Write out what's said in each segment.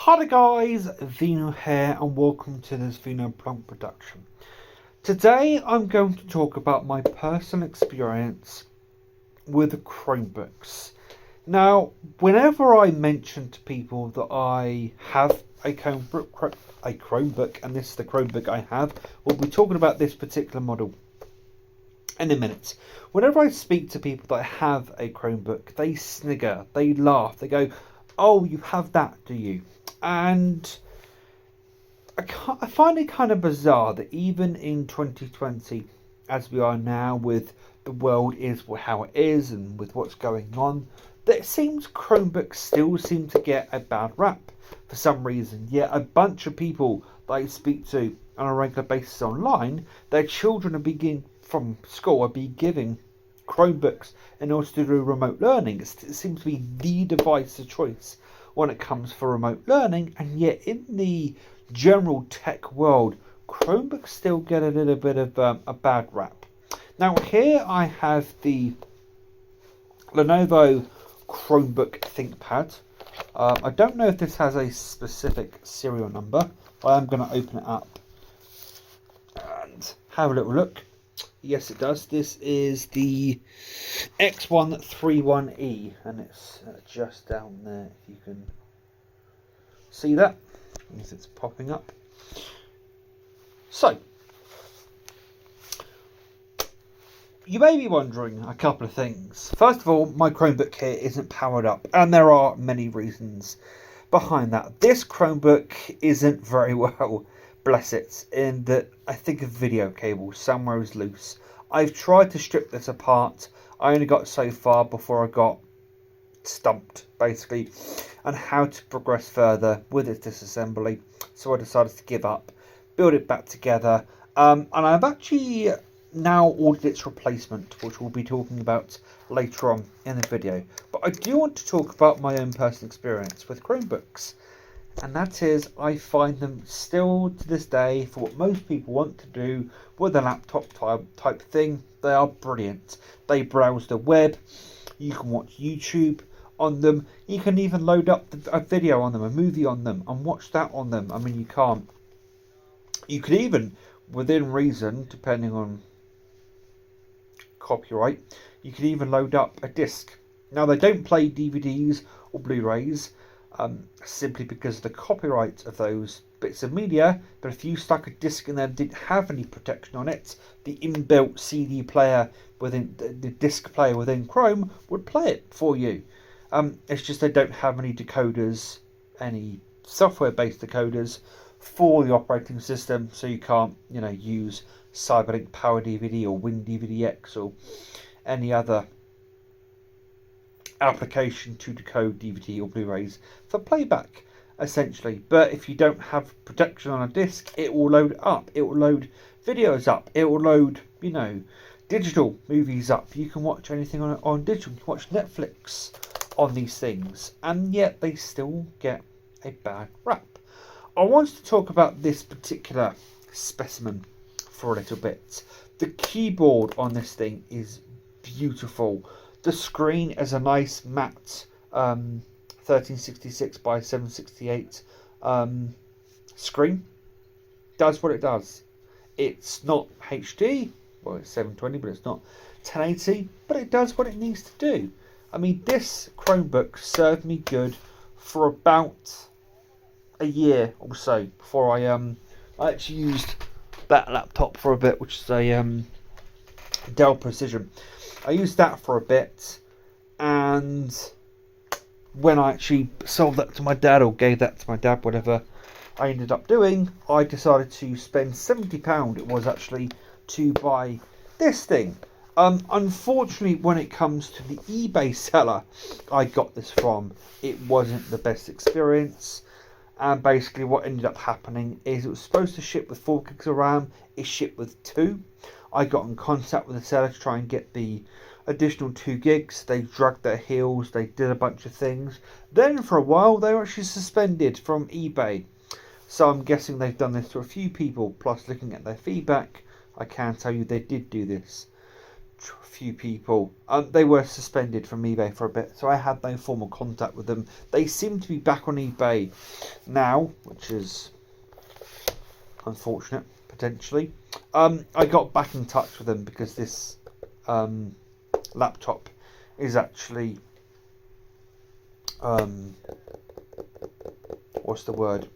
Hi guys, Vino here and welcome to this Vino Plunk production. Today I'm going to talk about my personal experience with Chromebooks. Now, whenever I mention to people that I have a Chromebook, and this is the Chromebook I have, we'll be talking about this particular model in a minute. Whenever I speak to people that have a Chromebook, they snigger, they laugh, they go, "Oh, you have that, do you?" And I find it kind of bizarre that even in 2020, as we are now, with the world is how it is and with what's going on, that it seems Chromebooks still seem to get a bad rap for some reason. Yet a bunch of people that I speak to on a regular basis online, their children are beginning from school are be giving Chromebooks in order to do remote learning. It seems to be the device of choice when it comes for remote learning, and yet in the general tech world, Chromebooks still get a little bit of a bad rap. Now here I have the Lenovo Chromebook ThinkPad. I don't know if this has a specific serial number. I'm going to open it up and have a little look. Yes, it does. This is the X131E, and it's just down there, if you can see that, as it's popping up. So, you may be wondering a couple of things. First of all, my Chromebook here isn't powered up, and there are many reasons behind that. This Chromebook isn't very well, bless it, in that I think a video cable somewhere is loose. I've tried to strip this apart. I only got so far before I got stumped, basically, on how to progress further with its disassembly. So I decided to give up, build it back together, and I've actually now ordered its replacement, which we'll be talking about later on in the video. But I do want to talk about my own personal experience with Chromebooks, and that is I find them still to this day, for what most people want to do with a laptop type thing, they are brilliant. They browse the web, you can watch YouTube on them, you can even load up a video on them, a movie on them, and watch that on them. I mean, you could even, within reason, depending on copyright, you can even load up a disc. Now, they don't play DVDs or Blu-rays, simply because of the copyright of those bits of media, but if you stuck a disc in there that didn't have any protection on it, the inbuilt CD player within the disc player within Chrome would play it for you. It's just they don't have any decoders, any software-based decoders for the operating system, so you can't, use Cyberlink Power DVD or WinDVDX or any other application to decode DVD or Blu-rays for playback, essentially. But if you don't have protection on a disc, it will load up, it will load videos up, it will load, digital movies up. You can watch anything on digital. You can watch Netflix on these things, and yet they still get a bad rap. I wanted to talk about this particular specimen for a little bit. The keyboard on this thing is beautiful. The screen is a nice matte 1366 by 768 screen. Does what it does. It's not HD, well, it's 720, but it's not 1080, but it does what it needs to do. I mean, this Chromebook served me good for about a year or so before I actually used that laptop for a bit, which is a Dell Precision. I used that for a bit, and when I actually sold that to my dad, or gave that to my dad, whatever I ended up doing, I decided to spend £70, it was actually, to buy this thing. Unfortunately, when it comes to the eBay seller I got this from, it wasn't the best experience. And basically what ended up happening is it was supposed to ship with 4 gigs of RAM, it shipped with 2. I got in contact with the seller to try and get the additional 2 gigs. They dragged their heels, they did a bunch of things. Then for a while they were actually suspended from eBay. So I'm guessing they've done this to a few people, plus looking at their feedback, I can tell you they did do this. few people. They were suspended from eBay for a bit, so I had no formal contact with them. They seem to be back on eBay now, which is unfortunate, potentially. I got back in touch with them because this laptop is actually what's the word,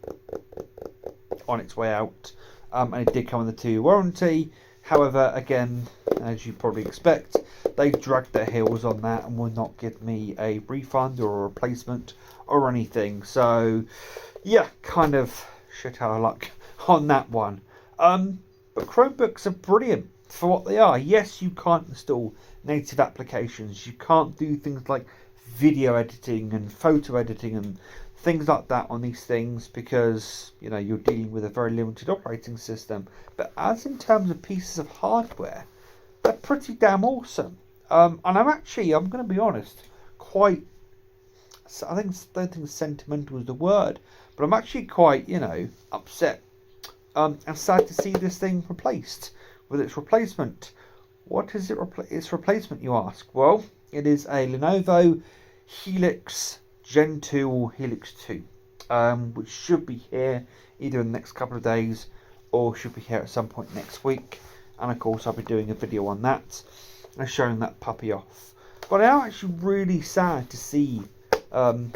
on its way out, and it did come with a 2-year warranty. However, again, as you probably expect, they dragged their heels on that and will not give me a refund or a replacement or anything. So yeah, kind of shit out of luck on that one. But Chromebooks are brilliant for what they are. Yes, you can't install native applications. You can't do things like video editing and photo editing and things like that on these things because, you know, you're dealing with a very limited operating system. But as in terms of pieces of hardware, they're pretty damn awesome. And I'm going to be honest, quite, don't think sentimental is the word, but I'm actually quite, upset and sad to see this thing replaced with its replacement. What is its replacement, you ask? Well, it is a Lenovo Helix Gen 2 or Helix 2, which should be here either in the next couple of days or should be here at some point next week. And of course, I'll be doing a video on that and showing that puppy off. But I am actually really sad to see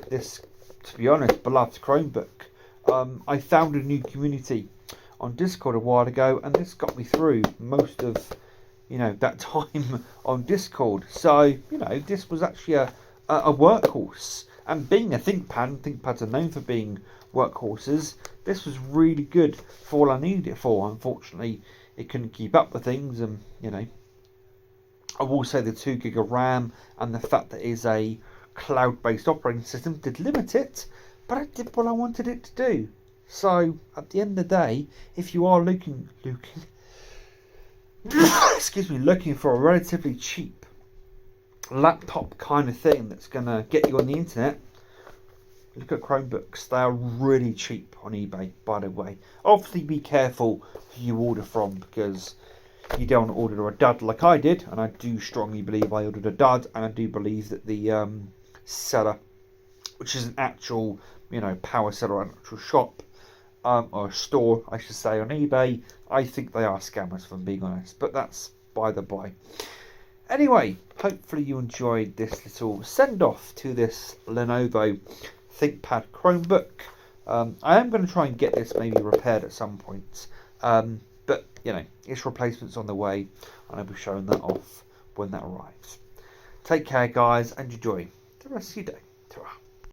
this, to be honest, beloved Chromebook. I found a new community on Discord a while ago, and this got me through most of that time on Discord. So this was actually a workhorse, and being a ThinkPad, ThinkPads are known for being workhorses. This was really good for all I needed it for. Unfortunately, it couldn't keep up with things, and I will say the 2 gig of RAM and the fact that it is a cloud-based operating system did limit it, but it did what I wanted it to do. So at the end of the day, if you are looking looking for a relatively cheap laptop kind of thing that's going to get you on the internet, look at Chromebooks. They are really cheap on eBay, by the way. Obviously be careful who you order from, because you don't want to order a dud like I did, and I do strongly believe I ordered a dud, and I do believe that the seller, which is an actual power seller, an actual shop, or a store I should say, on eBay, I think they are scammers, if I'm being honest, but that's by the by. Anyway, hopefully you enjoyed this little send-off to this Lenovo ThinkPad Chromebook. I am going to try and get this maybe repaired at some point, but its replacement's on the way, and I'll be showing that off when that arrives. Take care, guys, and enjoy the rest of your day.